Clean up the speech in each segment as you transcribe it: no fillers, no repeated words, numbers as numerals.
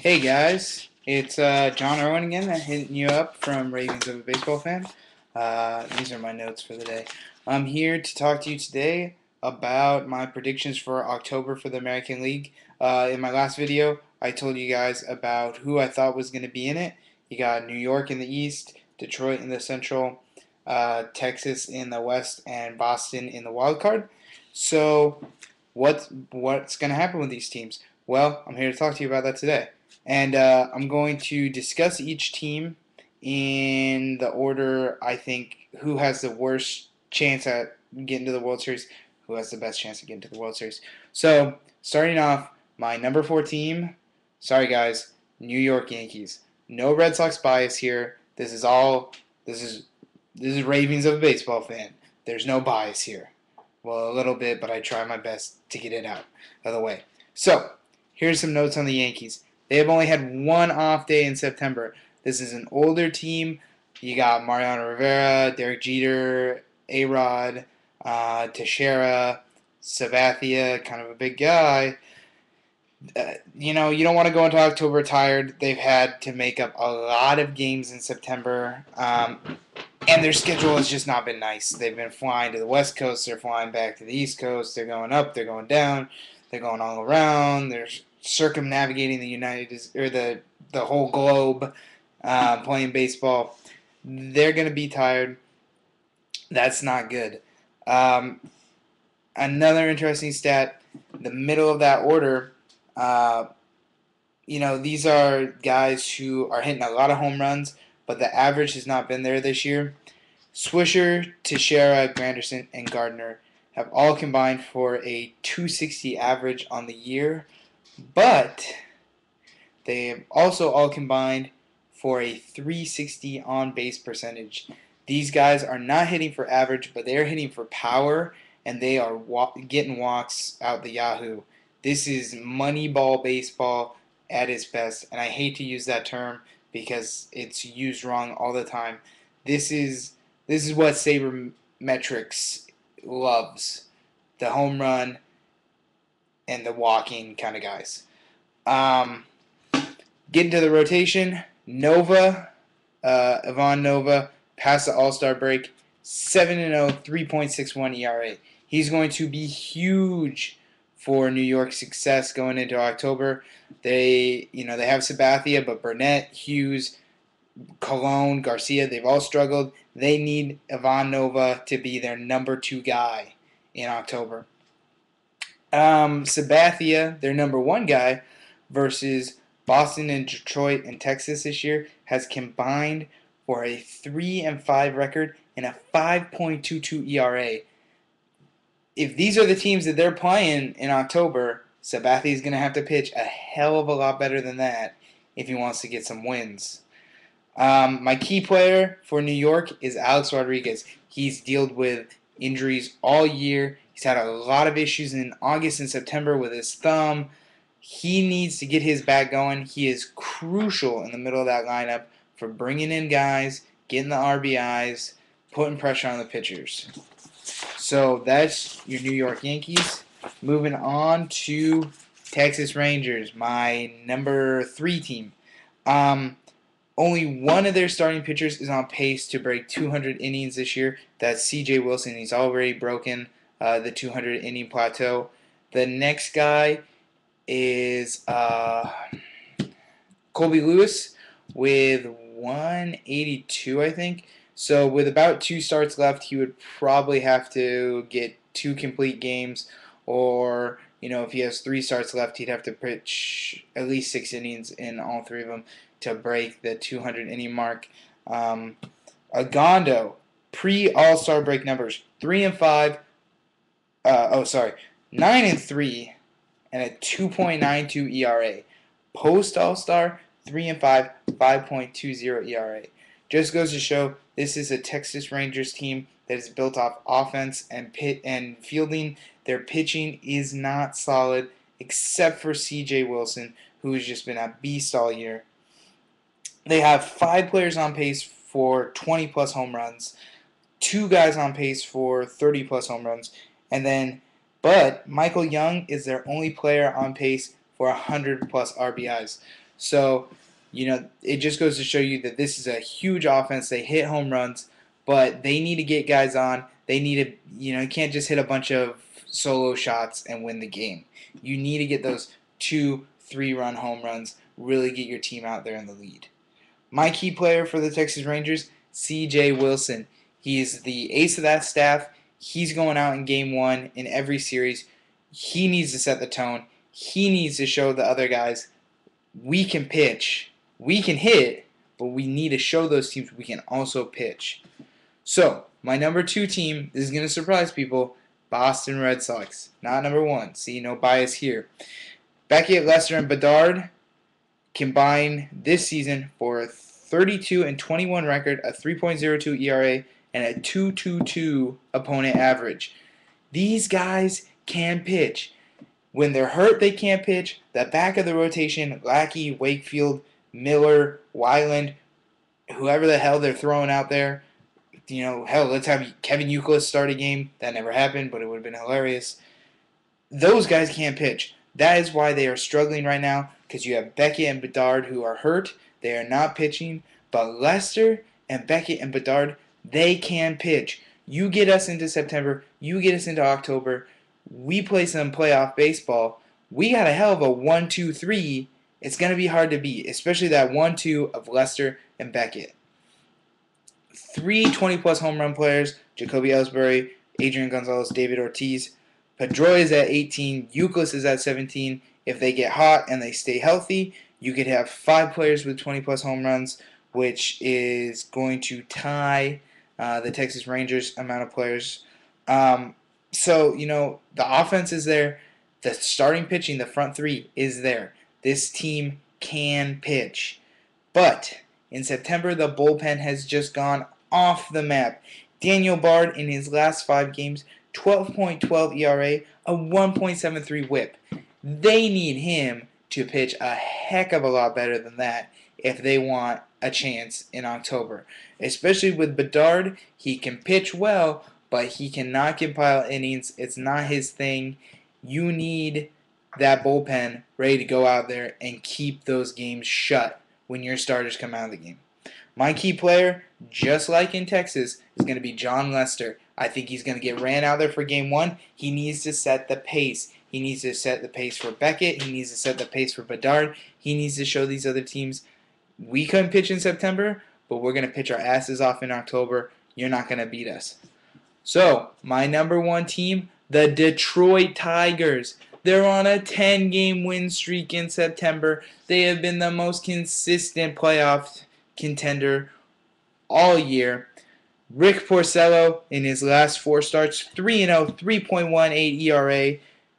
Hey guys, it's John Irwin again, hitting you up from Ravings of a Baseball Fan. These are my notes for the day. I'm here to talk to you today about my predictions for October for the American League. In my last video, I told you guys about who I thought was going to be in it. You got New York in the East, Detroit in the Central, Texas in the West, and Boston in the wild card. So, what's going to happen with these teams? Well, I'm here to talk to you about that today. And I'm going to discuss each team in the order I think who has the worst chance at getting to the World Series, who has the best chance of getting to the World Series. So, starting off, my number 4 team, sorry guys, New York Yankees. No Red Sox bias here. This is Ravings of a Baseball Fan. There's no bias here. Well, a little bit, but I try my best to get it out of the way. So, here's some notes on the Yankees. They have only had one off day in September. This is an older team. You got Mariano Rivera, Derek Jeter, A-Rod, Teixeira, Sabathia, kind of a big guy. You don't want to go into October tired. They've had to make up a lot of games in September. And their schedule has just not been nice. They've been flying to the West Coast. They're flying back to the East Coast. They're going up. They're going down. They're going all around. They're circumnavigating the whole globe, playing baseball. They're going to be tired. That's not good. Another interesting stat: the middle of that order. These are guys who are hitting a lot of home runs, but the average has not been there this year. Swisher, Teixeira, Granderson, and Gardner have all combined for a 260 average on the year, but they have also all combined for a 360 on-base percentage. These guys are not hitting for average, but they are hitting for power, and they are getting walks out the Yahoo. This is Moneyball baseball at its best, and I hate to use that term because it's used wrong all the time. This is what sabermetrics loves: the home run and the walking kind of guys. Get into the rotation. Nova, Ivan Nova, past the All-Star break, 7-0, 3.61 ERA. He's going to be huge for New York's success going into October. They have Sabathia, but Burnett, Hughes, Colon, Garcia, they've all struggled. They need Ivan Nova to be their number 2 guy in October. Sabathia, their number 1 guy, versus Boston and Detroit and Texas this year, has combined for a 3-5 record and a 5.22 ERA. If these are the teams that they're playing in October, Sabathia is going to have to pitch a hell of a lot better than that if he wants to get some wins. My key player for New York is Alex Rodriguez. He's dealt with injuries all year. He's had a lot of issues in August and September with his thumb. He needs to get his bat going. He is crucial in the middle of that lineup for bringing in guys, getting the RBIs, putting pressure on the pitchers. So that's your New York Yankees. Moving on to Texas Rangers, my number 3 team. Only one of their starting pitchers is on pace to break 200 innings this year. That's C.J. Wilson. He's already broken the 200 inning plateau. The next guy is Colby Lewis with 182, I think. So with about 2 starts left, he would probably have to get 2 complete games, or if he has 3 starts left, he'd have to pitch at least 6 innings in all 3 of them to break the 200 inning mark. Agondo, pre-All-Star break numbers: 3-5. 9-3, and a 2.92 ERA. Post All-Star, 3-5, 5.20 ERA. Just goes to show this is a Texas Rangers team that is built off offense and fielding. Their pitching is not solid, except for C.J. Wilson, who has just been a beast all year. They have 5 players on pace for 20-plus home runs, 2 guys on pace for 30-plus home runs, but Michael Young is their only player on pace for 100-plus RBIs. So, it just goes to show you that this is a huge offense. They hit home runs, but they need to get guys on. They need to, you can't just hit a bunch of solo shots and win the game. You need to get those 2, 3 run home runs, really get your team out there in the lead. My key player for the Texas Rangers, C.J. Wilson. He is the ace of that staff. He's going out in game one in every series. He needs to set the tone. He needs to show the other guys we can pitch, we can hit, but we need to show those teams we can also pitch. So, my number 2 team, this is going to surprise people, Boston Red Sox. Not number 1. See, no bias here. Beckett, Lester, and Bedard combine this season for a 32-21 record, a 3.02 ERA, and a 2.22 opponent average. These guys can pitch. When they're hurt, they can't pitch. The back of the rotation, Lackey, Wakefield, Miller, Weiland, whoever the hell they're throwing out there. Hell, let's have Kevin Youkilis start a game. That never happened, but it would have been hilarious. Those guys can't pitch. That is why they are struggling right now, because you have Beckett and Bedard who are hurt. They are not pitching. But Lester and Beckett and Bedard, they can pitch. You get us into September. You get us into October. We play some playoff baseball. We got a hell of a 1-2-3. It's going to be hard to beat, especially that 1-2 of Lester and Beckett. 3 20-plus home run players, Jacoby Ellsbury, Adrian Gonzalez, David Ortiz. Pedroia is at 18. Youkilis is at 17. If they get hot and they stay healthy, you could have 5 players with 20-plus home runs, which is going to tie the Texas Rangers amount of players. So, the offense is there. The starting pitching, the front 3, is there. This team can pitch. But in September, the bullpen has just gone off the map. Daniel Bard, in his last 5 games, 12.12 ERA, a 1.73 whip. They need him to pitch a heck of a lot better than that if they want a chance in October. Especially with Bedard, he can pitch well, but he cannot compile innings. It's not his thing. You need that bullpen ready to go out there and keep those games shut when your starters come out of the game. My key player, just like in Texas, is going to be John Lester. I think he's going to get ran out there for game 1. He needs to set the pace. He needs to set the pace for Beckett. He needs to set the pace for Bedard. He needs to show these other teams we couldn't pitch in September, but we're going to pitch our asses off in October. You're not going to beat us. So, my number 1 team, the Detroit Tigers. They're on a 10-game win streak in September. They have been the most consistent playoff contender all year. Rick Porcello, in his last 4 starts, 3-0, 3.18 ERA.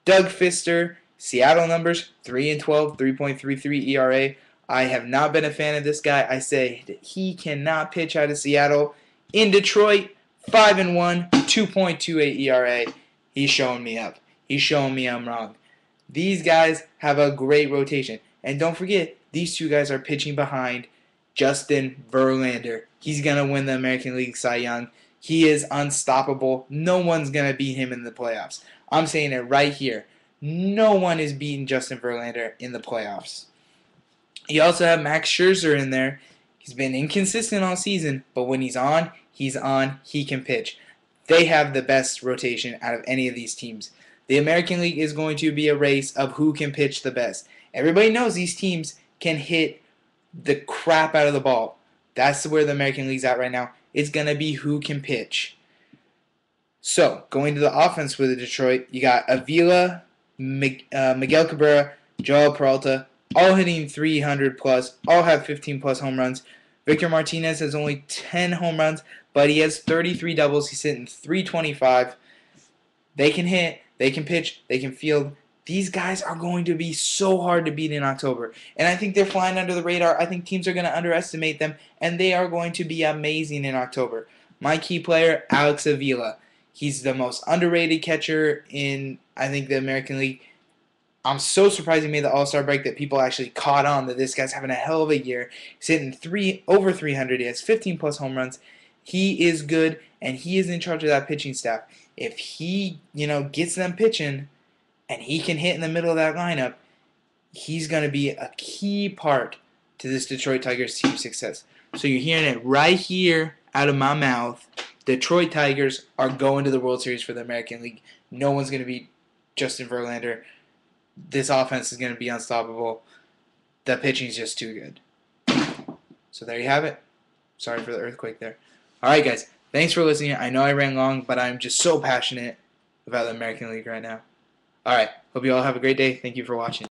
Doug Fister, Seattle numbers, 3-12, 3.33 ERA. I have not been a fan of this guy. I say that he cannot pitch out of Seattle. In Detroit, 5-1, 2.28 ERA. He's showing me up. He's showing me I'm wrong. These guys have a great rotation. And don't forget, these 2 guys are pitching behind Justin Verlander. He's going to win the American League Cy Young. He is unstoppable. No one's going to beat him in the playoffs. I'm saying it right here. No one is beating Justin Verlander in the playoffs. You also have Max Scherzer in there. He's been inconsistent all season, but when he's on, he can pitch. They have the best rotation out of any of these teams. The American League is going to be a race of who can pitch the best. Everybody knows these teams can hit the crap out of the ball. That's where the American League's at right now. It's going to be who can pitch. So, going to the offense with the Detroit, you got Avila, Miguel Cabrera, Joel Peralta, all hitting 300 plus, all have 15 plus home runs. Victor Martinez has only 10 home runs, but he has 33 doubles. He's hitting 325. They can hit, they can pitch, they can field. These guys are going to be so hard to beat in October. And I think they're flying under the radar. I think teams are going to underestimate them, and they are going to be amazing in October. My key player, Alex Avila. He's the most underrated catcher in, I think, the American League. I'm so surprised he made the All-Star break that people actually caught on that this guy's having a hell of a year. He's hitting over 300. He has 15-plus home runs. He is good, and he is in charge of that pitching staff. If he, gets them pitching and he can hit in the middle of that lineup, he's going to be a key part to this Detroit Tigers team success. So you're hearing it right here out of my mouth. Detroit Tigers are going to the World Series for the American League. No one's going to beat Justin Verlander. This offense is going to be unstoppable. The pitching is just too good. So there you have it. Sorry for the earthquake there. All right, guys. Thanks for listening. I know I ran long, but I'm just so passionate about the American League right now. All right. Hope you all have a great day. Thank you for watching.